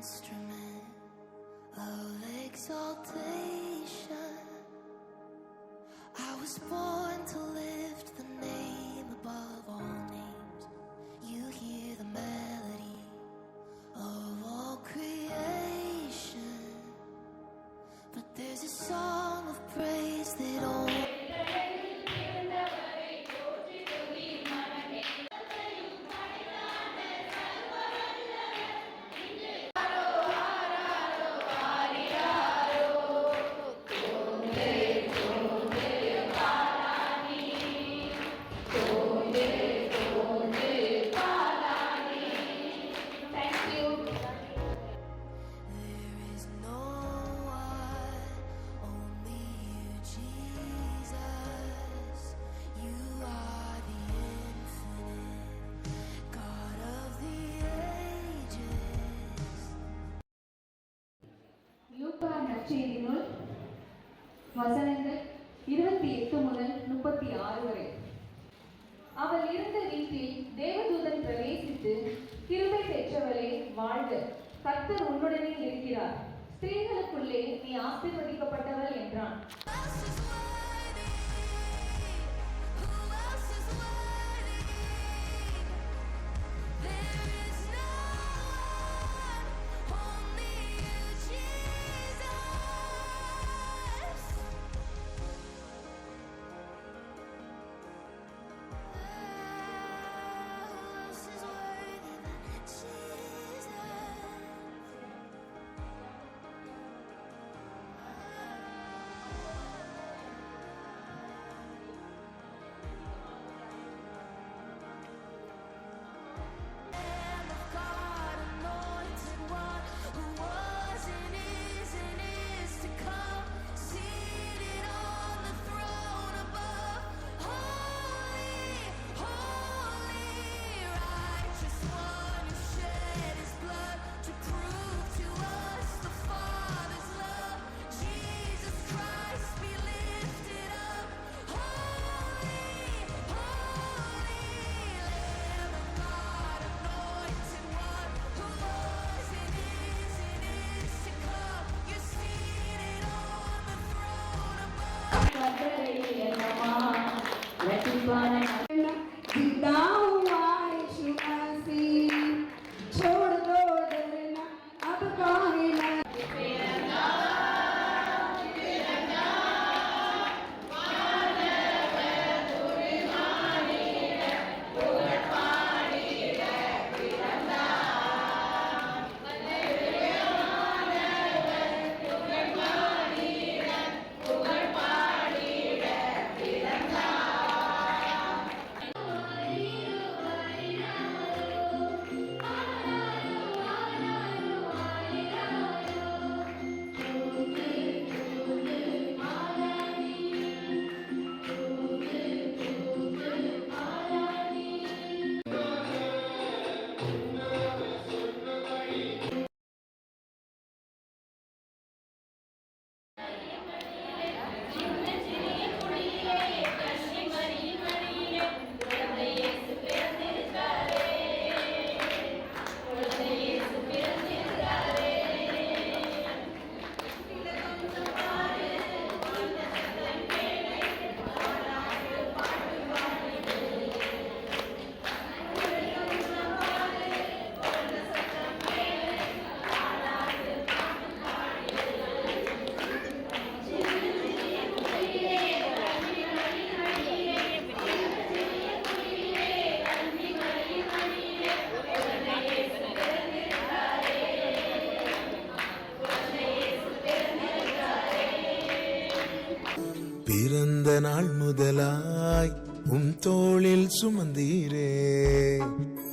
instrument of exaltation. I was born to lift the name above all names. You hear the melody of all creation, but there's a song of praise that only வசனங்கள் 28 முதல் 36 வரை. அவள் இருந்த வீட்டில் தேவதூதன் பிரவேசித்து, கிருபை பெற்றவளே வாழ்க, கர்த்தர் உன்னுடனே இருக்கிறார், ஸ்திரீகளுக்குள்ளே நீ ஆசீர்வதிக்கப்பட்டவள் என்றான். பிறந்த நாள் முதலாய் தோளில் சுமந்தீரே,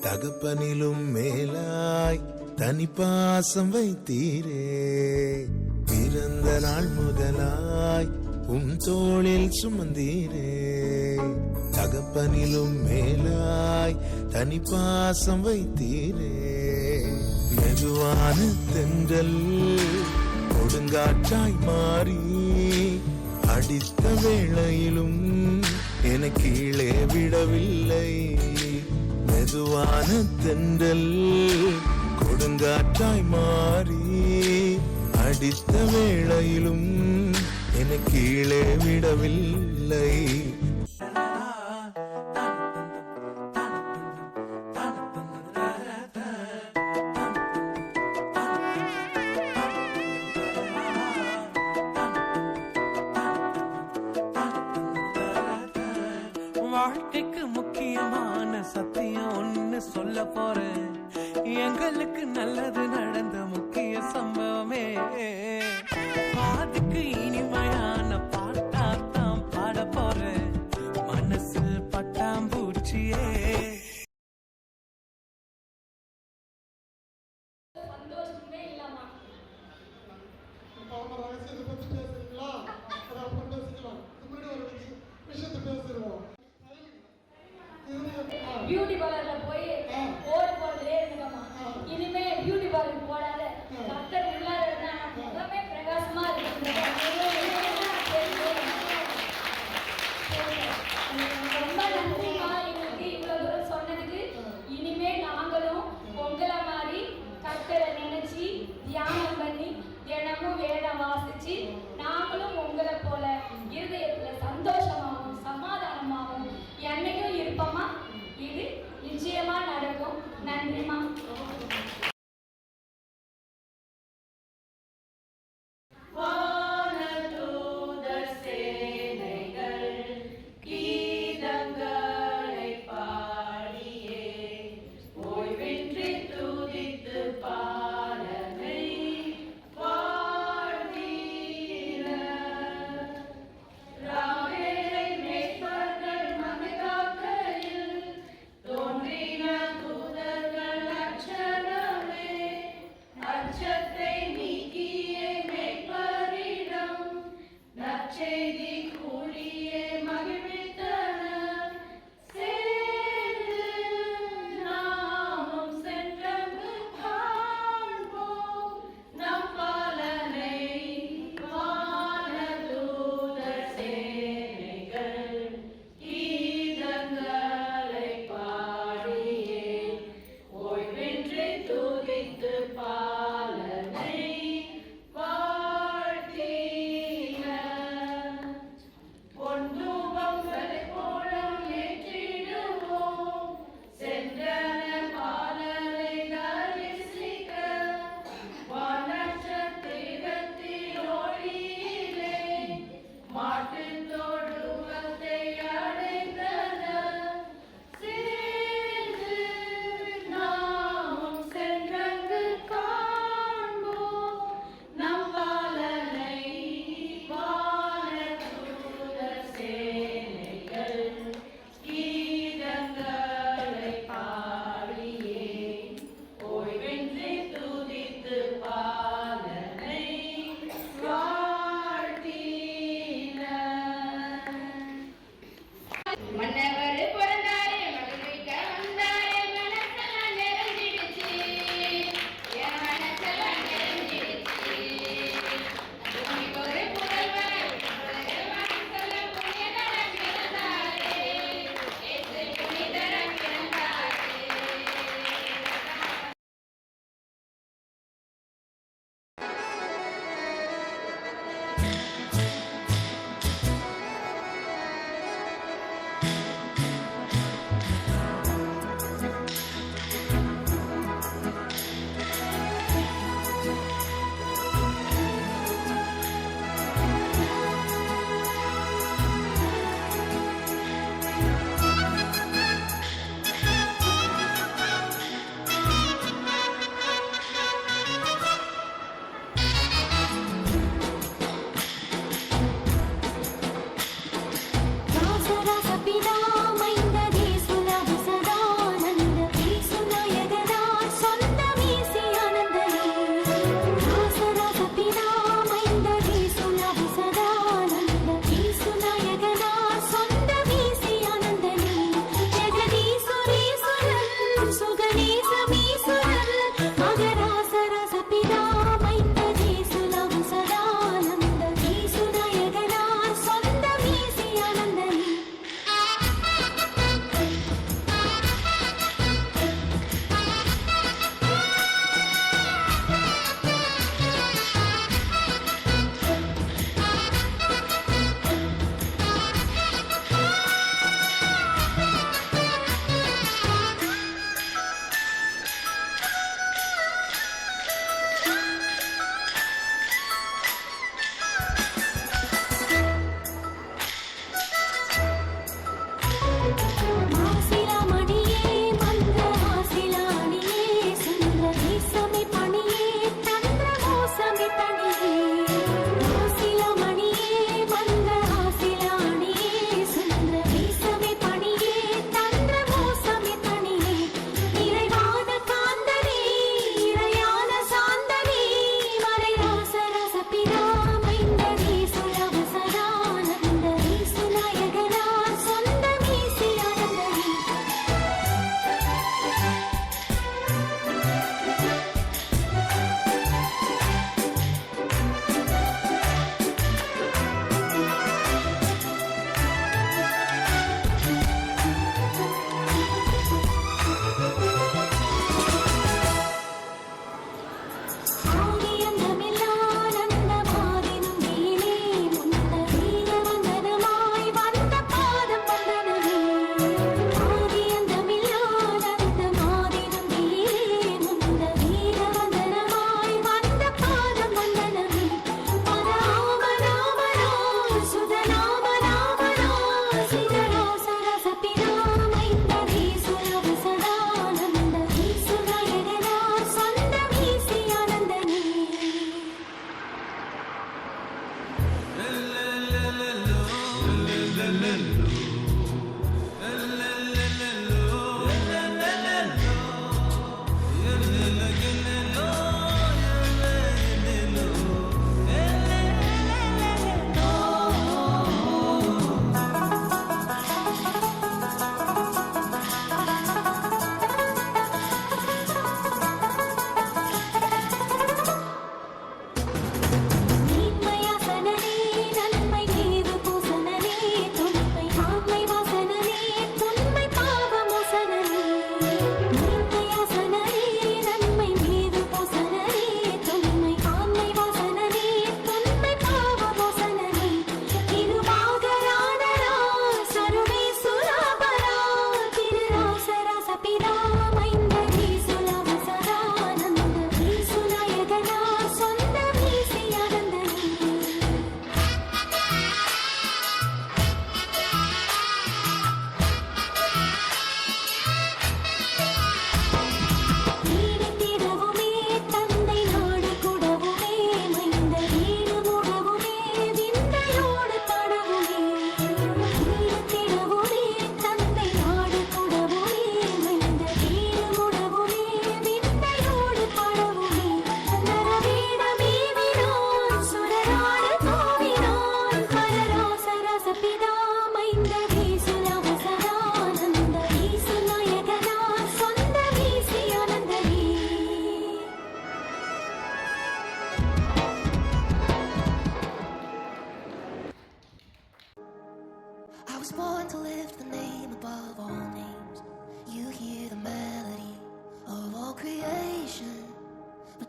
தகப்பனிலும் மேலாய் தனிப்பாசம் வைத்தீரே. பிறந்த நாள் முதலாய் தோளில் சுமந்தீரே, தகப்பனிலும் மேலாய் தனிப்பாசம் வைத்தீரே. மெதுவான தென்றல் கொடுங்காற்றாய் மாறி அடித்த வேளையிலும் என கீழே விடவில்லை. மெதுவான தென்றல் கொடுங்க பூங்காற்றாய் மாறி அடித்த வேளையிலும் என்னை கீழே விடவில்லை. வாழ்க்கைக்கு முக்கியமான சத்தியம் ஒண்ணு சொல்ல போறேன். எங்களுக்கு நல்லது நடந்த முக்கிய சம்பவமே பாதுக்கு இனிமையான பாட்டாத்தான் பாட போறேன். மனசில் பட்டாம்பூச்சியே சந்தோஷமே இல்லாமா அவங்க ரகசியத்தை பத்தி பேசுறீங்களா? அதை அப்புறம் பேசிக்கலாம். முன்னாடி ஒரு விஷயத்தை பேசுறோம். பியூட்டி பார்லர்ல போய் ஓடி போறதுலே இருக்கமா. இனிமே பியூட்டி பார்லர் போடாத. கர்த்தர் உள்ளார இருந்தா முகமே பிரகாசமா இருக்கு. ரொம்ப நன்றிமா எங்களுக்கு இவ்வளவு தூரம் சொன்னதுக்கு. இனிமே நாங்களும் உங்களை மாதிரி கர்த்தரை நினைச்சு தியானம் பண்ணி தினமும் வேதம் வாசிச்சு நாங்களும் உங்களை போல இருதயத்துல சந்தோஷமாகவும் சமாதானமாகவும் என்னைக்கும் இருப்போமா? இது நிச்சயமா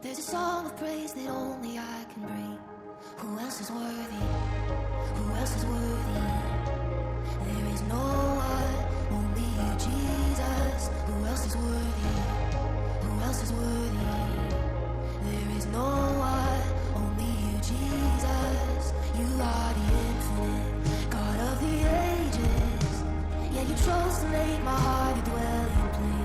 There's a song of praise that only I can bring. Who else is worthy? Who else is worthy? There is no one, only you, Jesus. Who else is worthy? Who else is worthy? There is no one, only you, Jesus. You are the infinite God of the ages. Yeah, you chose to make my heart a dwelling place.